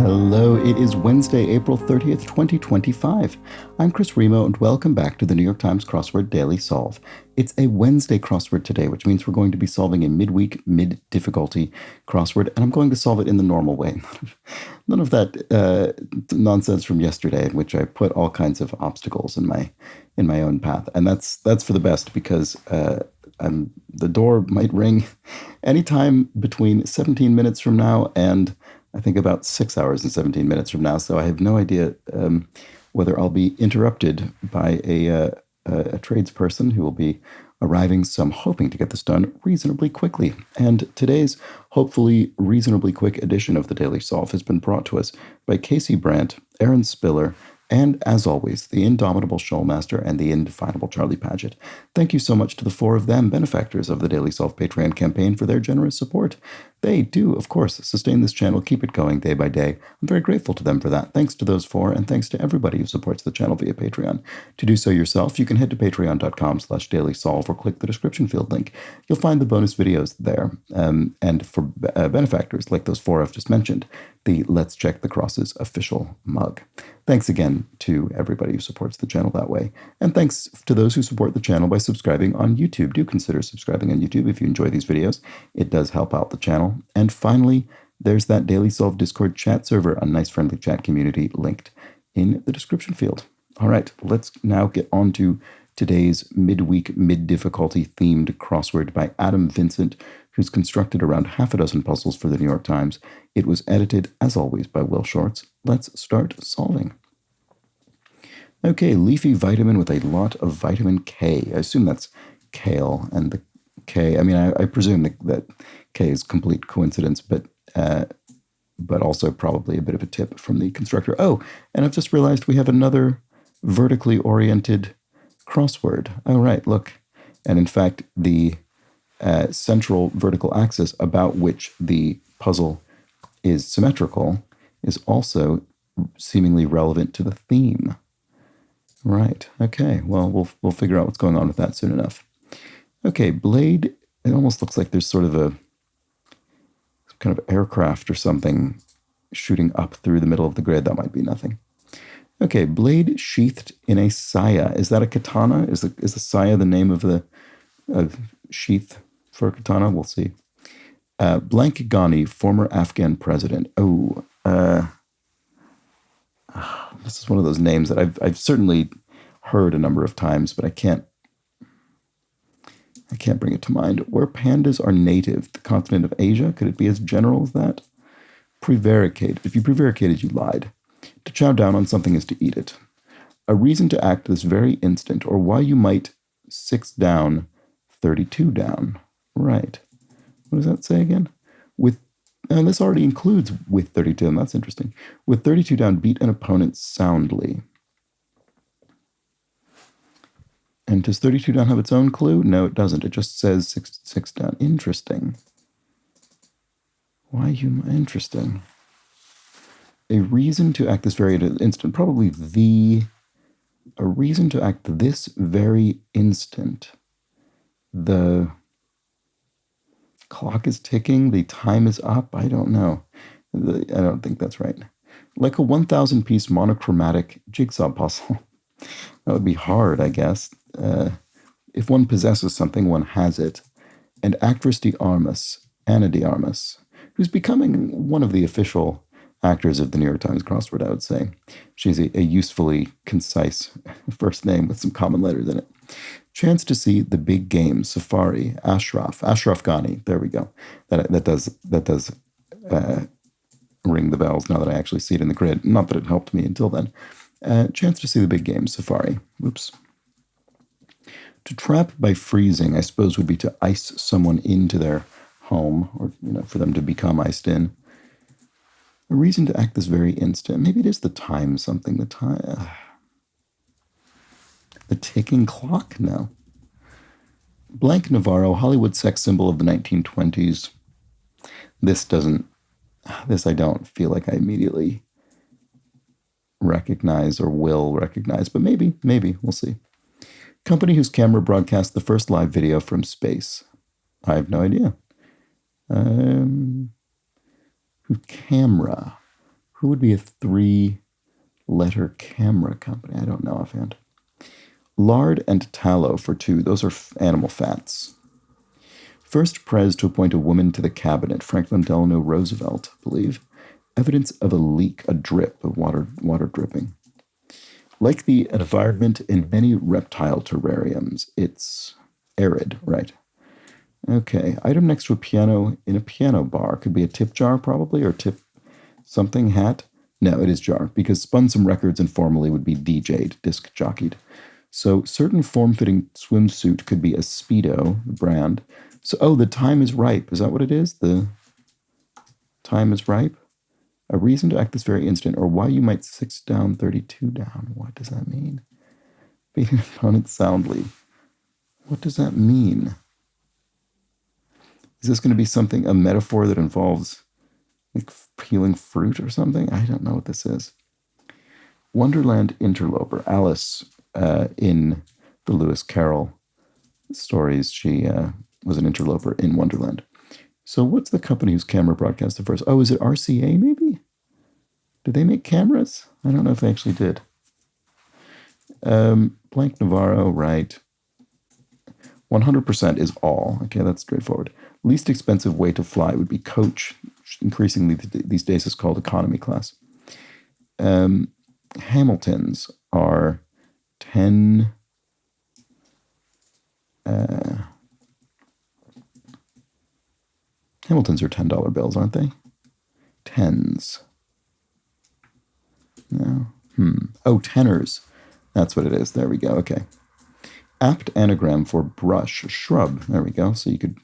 Hello, it is Wednesday, April 30th, 2025. I'm Chris Remo, and welcome back to the New York Times Crossword Daily Solve. It's a Wednesday crossword today, which means we're going to be solving a midweek, mid-difficulty crossword, and I'm going to solve it in the normal way. None of that nonsense from yesterday, in which I put all kinds of obstacles in my own path, and that's for the best because the door might ring anytime between 17 minutes from now and I think about 6 hours and 17 minutes from now. So I have no idea whether I'll be interrupted by a tradesperson who will be arriving. So I'm hoping to get this done reasonably quickly. And today's hopefully reasonably quick edition of the Daily Solve has been brought to us by Casey Brandt, Aaron Spiller, and, as always, the indomitable Shoalmaster and the indefinable Charlie Paget. Thank you so much to the four of them, benefactors of the Daily Solve Patreon campaign, for their generous support. They do, of course, sustain this channel, keep it going day by day. I'm very grateful to them for that. Thanks to those four, and thanks to everybody who supports the channel via Patreon. To do so yourself, you can head to patreon.com/dailysolve or click the description field link. You'll find the bonus videos there. And for benefactors like those four I've just mentioned, the Let's Check the Crosses official mug. Thanks again to everybody who supports the channel that way. And thanks to those who support the channel by subscribing on YouTube. Do consider subscribing on YouTube if you enjoy these videos. It does help out the channel. And finally, there's that Daily Solve Discord chat server, a nice friendly chat community linked in the description field. All right, let's now get on to today's midweek, mid-difficulty themed crossword by Adam Vincent, who's constructed around half a dozen puzzles for the New York Times. It was edited, as always, by Will Shorts. Let's start solving. Okay, leafy vitamin with a lot of vitamin K. I assume that's kale, and the K, I mean, I presume that K is complete coincidence, but also probably a bit of a tip from the constructor. Oh, and I've just realized we have another vertically oriented crossword. Oh, right, look. And in fact, the central vertical axis about which the puzzle is symmetrical is also seemingly relevant to the theme. Right, okay, well, we'll figure out what's going on with that soon enough. Okay, blade, it almost looks like there's sort of some kind of aircraft or something shooting up through the middle of the grid. That might be nothing. Okay, blade sheathed in a saya. Is that a katana? Is the saya the name of the sheath for a katana? We'll see. Blank Ghani, former Afghan president. This is one of those names that I've certainly heard a number of times, but I can't bring it to mind. Where pandas are native, the continent of Asia. Could it be as general as that? Prevaricate. If you prevaricated, you lied. To chow down on something is to eat it. A reason to act this very instant, or why you might 6 down, 32 down. Right. What does that say again? And this already includes with 32, and that's interesting. With 32 down, beat an opponent soundly. And does 32 down have its own clue? No, it doesn't. It just says 6 down. Interesting. Why you? Interesting. A reason to act this very instant. Probably a reason to act this very instant. The clock is ticking. The time is up. I don't know. I don't think that's right. Like a 1,000-piece monochromatic jigsaw puzzle. That would be hard, I guess. If one possesses something, one has it. And actress de Armas, Anna de Armas, who's becoming one of the official actors of the New York Times crossword, I would say. She's a usefully concise first name with some common letters in it. Chance to see the big game, Safari, Ashraf Ghani. There we go. That does ring the bells now that I actually see it in the grid. Not that it helped me until then. Chance to see the big game, Safari. Oops. To trap by freezing, I suppose, would be to ice someone into their home, or for them to become iced in. A reason to act this very instant. Maybe it is the time something. The time. The ticking clock? No. Blank Navarro, Hollywood sex symbol of the 1920s. This I don't feel like I immediately recognize or will recognize, but maybe, we'll see. Company whose camera broadcast the first live video from space. I have no idea. Who Who would be a three-letter camera company? I don't know offhand. Lard and tallow for two. Those are animal fats. First prez to appoint a woman to the cabinet. Franklin Delano Roosevelt, I believe. Evidence of a leak, a drip of water dripping. Like the environment in many reptile terrariums, it's arid, right? Okay, item next to a piano in a piano bar. Could be a tip jar, probably, or tip something hat. No, it is jar, because spun some records informally would be DJ'd, disc jockeyed. So certain form-fitting swimsuit could be a Speedo, the brand. So, oh, the time is ripe. Is that what it is? The time is ripe? A reason to act this very instant, or why you might 6 down, 32 down. What does that mean? Beat an opponent soundly. What does that mean? Is this going to be something, a metaphor that involves like peeling fruit or something? I don't know what this is. Wonderland interloper. Alice, in the Lewis Carroll stories, she was an interloper in Wonderland. So what's the company whose camera broadcast the first? Oh, is it RCA maybe? Did they make cameras? I don't know if they actually did. Blank Navarro, right. 100% is all. Okay, that's straightforward. Least expensive way to fly would be coach. Increasingly these days is called economy class. Hamiltons are 10... Hamiltons are $10 bills, aren't they? Tens. No. Oh, tenors. That's what it is. There we go. Okay. Apt anagram for brush, shrub. There we go. So you could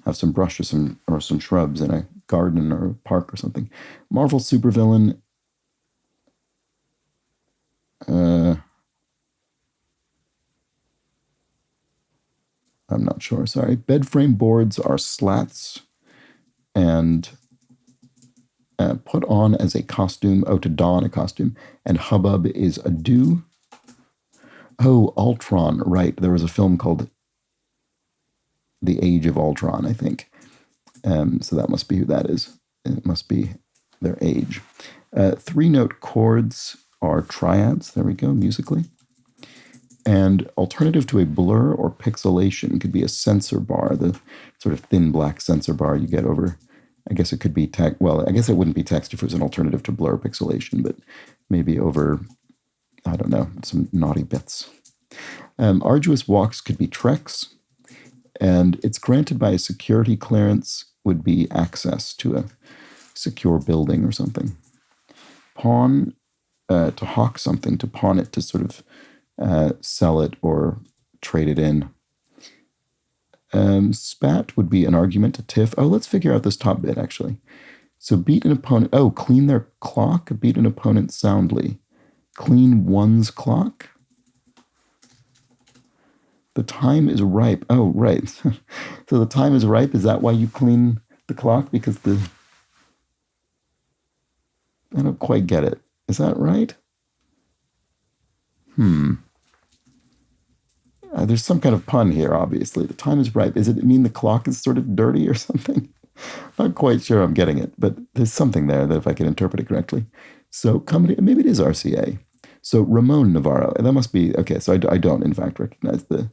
have some brush or some shrubs in a garden or a park or something. Marvel supervillain. I'm not sure. Sorry. Bed frame boards are slats and put on as a costume. Oh, to don a costume. And hubbub is a do. Oh, Ultron, right. There was a film called The Age of Ultron, I think. So that must be who that is. It must be their age. 3-note chords are triads. There we go, musically. And alternative to a blur or pixelation could be a sensor bar, the sort of thin black sensor bar you get over. I guess it could be text. Well, I guess it wouldn't be text if it was an alternative to blur pixelation, but maybe over, I don't know, some naughty bits. Arduous walks could be treks, and it's granted by a security clearance would be access to a secure building or something. Pawn, to hawk something, to pawn it, to sort of sell it or trade it in. Spat would be an argument, a tiff. Oh, let's figure out this top bit, actually. So beat an opponent. Oh, clean their clock. Beat an opponent soundly. Clean one's clock. The time is ripe. Oh, right. So the time is ripe. Is that why you clean the clock? Because I don't quite get it. Is that right? There's some kind of pun here, obviously. The time is ripe. Does it mean the clock is sort of dirty or something? Not quite sure I'm getting it, but there's something there that if I can interpret it correctly. So company, maybe it is RCA. So Ramon Navarro, that must be, okay, so I don't, in fact, recognize the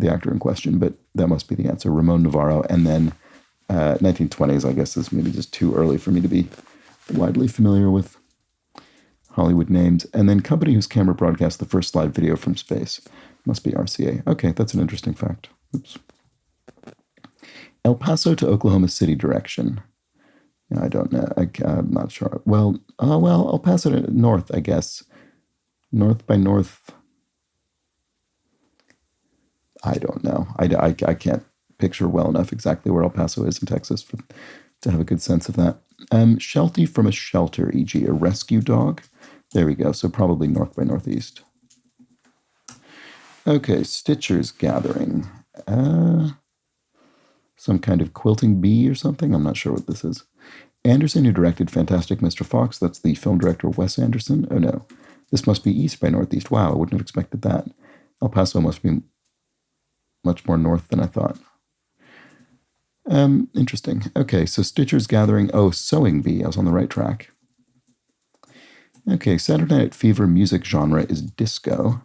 actor in question, but that must be the answer. Ramon Navarro, and then 1920s, I guess, is maybe just too early for me to be widely familiar with Hollywood names. And then company whose camera broadcasts the first live video from space. Must be RCA. Okay, that's an interesting fact. Oops. El Paso to Oklahoma City direction. I don't know. I'm not sure. Well, El Paso to north, I guess. North by north. I don't know. I can't picture well enough exactly where El Paso is in Texas to have a good sense of that. Sheltie from a shelter, e.g. a rescue dog. There we go. So probably north by northeast. Okay, Stitcher's gathering. Some kind of quilting bee or something. I'm not sure what this is. Anderson, who directed Fantastic Mr. Fox. That's the film director Wes Anderson. Oh, no. This must be east by northeast. Wow, I wouldn't have expected that. El Paso must be much more north than I thought. Interesting. Okay, so Stitcher's gathering. Oh, sewing bee. I was on the right track. Okay, Saturday Night Fever music genre is disco.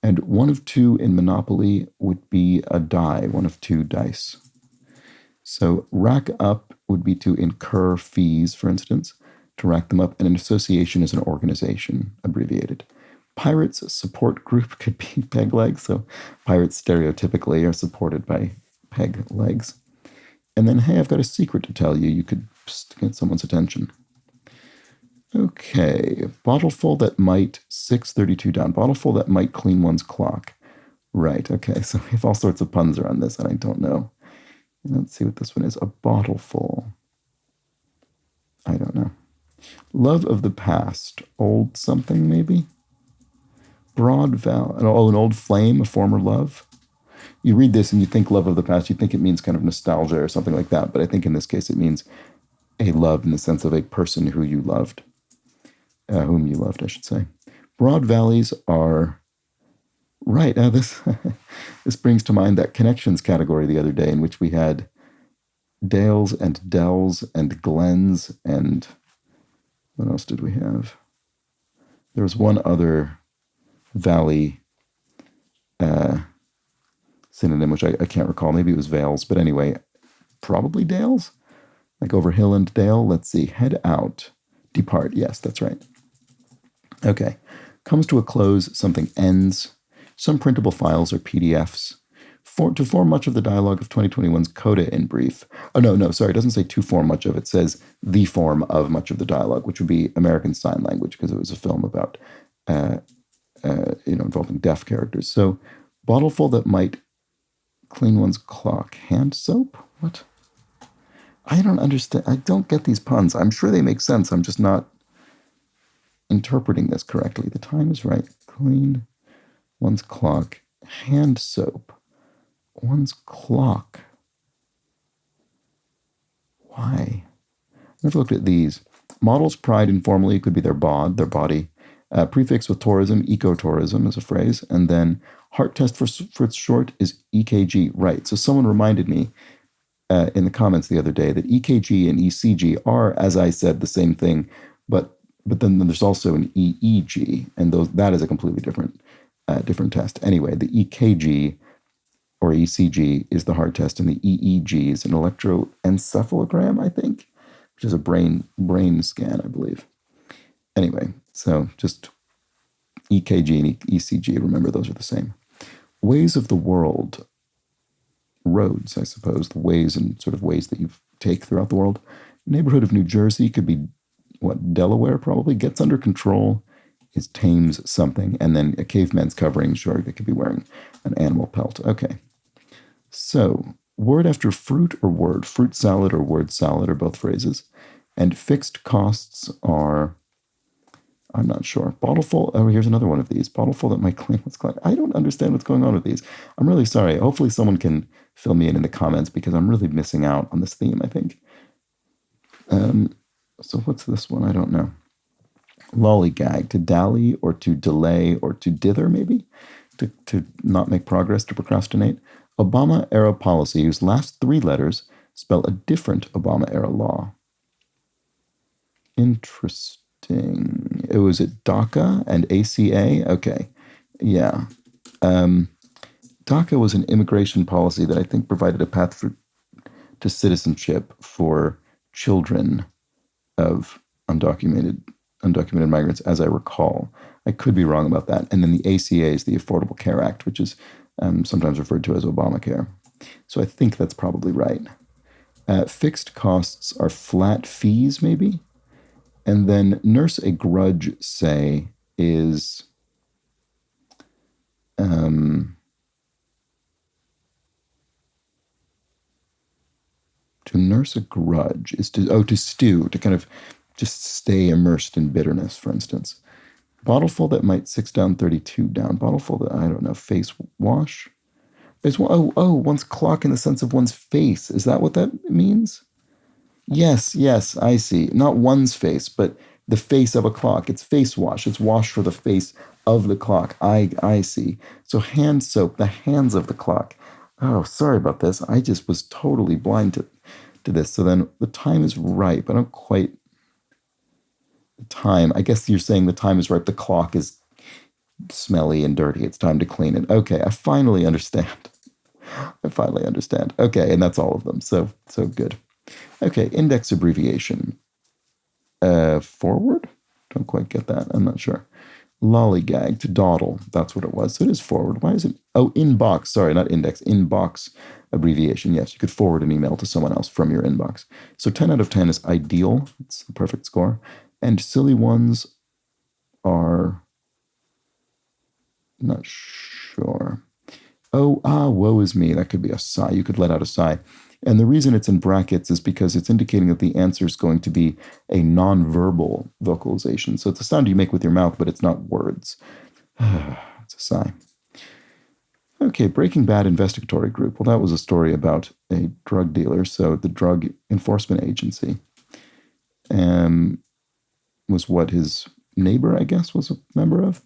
And one of two in Monopoly would be a die, one of two dice. So rack up would be to incur fees, for instance, to rack them up. And an association is an organization, abbreviated. Pirates support group could be peg legs. So pirates stereotypically are supported by peg legs. And then, hey, I've got a secret to tell you. You could get someone's attention. Okay, bottleful that might, 632 down. Bottleful that might clean one's clock. Right, okay, so we have all sorts of puns around this, and I don't know. Let's see what this one is. A bottleful. I don't know. Love of the past. Old something, maybe? Broad vow. Oh, an old flame, a former love. You read this and you think love of the past, you think it means kind of nostalgia or something like that, but I think in this case it means a love in the sense of a person who you loved. Whom you loved, I should say. Broad valleys are right. This this brings to mind that connections category the other day, in which we had dales and dells and glens and what else did we have? There was one other valley synonym, which I can't recall. Maybe it was vales, but anyway, probably dales, like over hill and dale. Let's see. Head out, depart. Yes, that's right. Okay, comes to a close, something ends. Some printable files are PDFs. To form much of the dialogue of 2021's Coda in brief. Oh, no, sorry, it doesn't say to form much of, it says the form of much of the dialogue, which would be American Sign Language, because it was a film about, involving deaf characters. So, bottleful that might clean one's clock. Hand soap? What? I don't understand. I don't get these puns. I'm sure they make sense. I'm just not interpreting this correctly. The time is right. Clean one's clock. Hand soap. One's clock. Why? I've looked at these. Models pride informally could be their body. Prefix with tourism, ecotourism is a phrase. And then heart test for its short is EKG. Right. So someone reminded me in the comments the other day that EKG and ECG are, as I said, the same thing, but then there's also an EEG, and that is a completely different test. Anyway, the EKG or ECG is the heart test, and the EEG is an electroencephalogram, I think, which is a brain scan, I believe. Anyway, so just EKG and ECG, remember those are the same. Ways of the world, roads, I suppose, the ways and sort of ways that you take throughout the world. Neighborhood of New Jersey could be, Delaware probably. Gets under control is tames something. And then a caveman's covering, sure, they could be wearing an animal pelt. Okay. So, word after fruit or word. Fruit salad or word salad are both phrases. And fixed costs are, I'm not sure. Bottleful, oh, here's another one of these. Bottleful that might clean what's clean. I don't understand what's going on with these. I'm really sorry. Hopefully someone can fill me in the comments, because I'm really missing out on this theme, I think. So what's this one? I don't know. Lollygag, to dally or to delay or to dither, maybe? To not make progress, to procrastinate. Obama-era policy, whose last three letters spell a different Obama-era law. Interesting. Was it DACA and ACA? Okay. Yeah. DACA was an immigration policy that I think provided a path to citizenship for children of undocumented migrants, as I recall. I could be wrong about that. And then the ACA is the Affordable Care Act, which is sometimes referred to as Obamacare. So I think that's probably right. Fixed costs are flat fees, maybe? And then nurse a grudge, say, is to nurse a grudge is to stew, to kind of just stay immersed in bitterness, for instance. Bottleful that might 6 down, 32 down. Bottleful that, I don't know, face wash. One's clock in the sense of one's face. Is that what that means? Yes, I see. Not one's face, but the face of a clock. It's face wash. It's wash for the face of the clock. I see. So hand soap, the hands of the clock. Oh, sorry about this. I just was totally blind to this. So then the time is right, but I don't quite. time. I guess you're saying the time is ripe. The clock is smelly and dirty. It's time to clean it. Okay, I finally understand. I finally understand. Okay, and that's all of them. So good. Okay, index abbreviation. Forward? Don't quite get that. I'm not sure. Lollygag, to dawdle. That's what it was. So it is forward. Why is it? Oh, inbox. Sorry, not index. Inbox abbreviation. Yes, you could forward an email to someone else from your inbox. So 10 out of 10 is ideal. It's the perfect score. And silly ones are not sure. Oh, woe is me. That could be a sigh. You could let out a sigh. And the reason it's in brackets is because it's indicating that the answer is going to be a non-verbal vocalization. So it's a sound you make with your mouth, but it's not words. It's a sigh. Okay, Breaking Bad investigatory group. Well, that was a story about a drug dealer. So the Drug Enforcement Agency was what his neighbor, I guess, was a member of.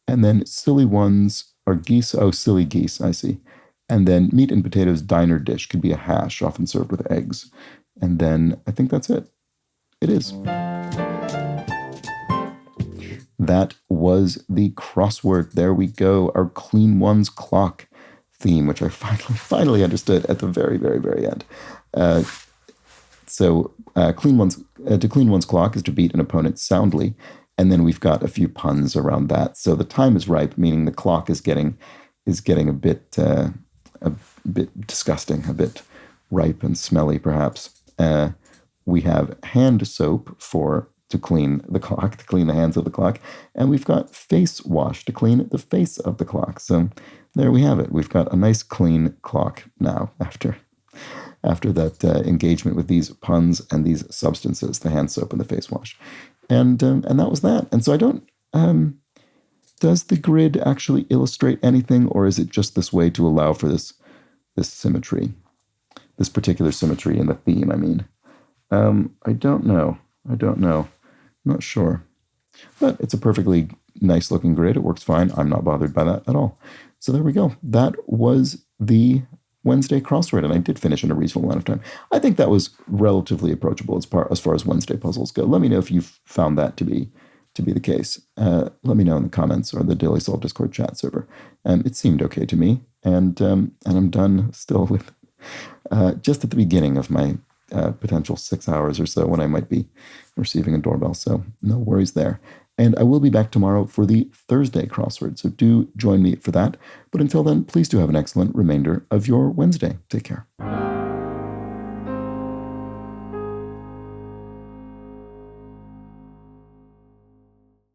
And then silly ones are geese. Oh, silly geese, I see. And then meat and potatoes diner dish could be a hash, often served with eggs. And then I think that's it. It is. That was the crossword. There we go. Our Clean Ones clock theme, which I finally understood at the very, very, very end. Clean Ones to clean one's clock is to beat an opponent soundly. And then we've got a few puns around that. So the time is ripe, meaning the clock is getting a bit disgusting, a bit ripe and smelly, perhaps. We have hand soap to clean the clock, to clean the hands of the clock, and we've got face wash to clean the face of the clock. So there we have it. We've got a nice clean clock now after that engagement with these puns and these substances, the hand soap and the face wash. And that was that. And so I don't. Does the grid actually illustrate anything, or is it just this way to allow for this symmetry, this particular symmetry in the theme? I mean, I don't know. I'm not sure. But it's a perfectly nice looking grid. It works fine. I'm not bothered by that at all. So there we go. That was the Wednesday crossword, and I did finish in a reasonable amount of time. I think that was relatively approachable as far as Wednesday puzzles go. Let me know if you've found that to be the case. Let me know in the comments or the Daily Solve Discord chat server. It seemed okay to me, and I'm done still with just at the beginning of my potential 6 hours or so when I might be receiving a doorbell. So no worries there. And I will be back tomorrow for the Thursday crossword. So do join me for that. But until then, please do have an excellent remainder of your Wednesday. Take care.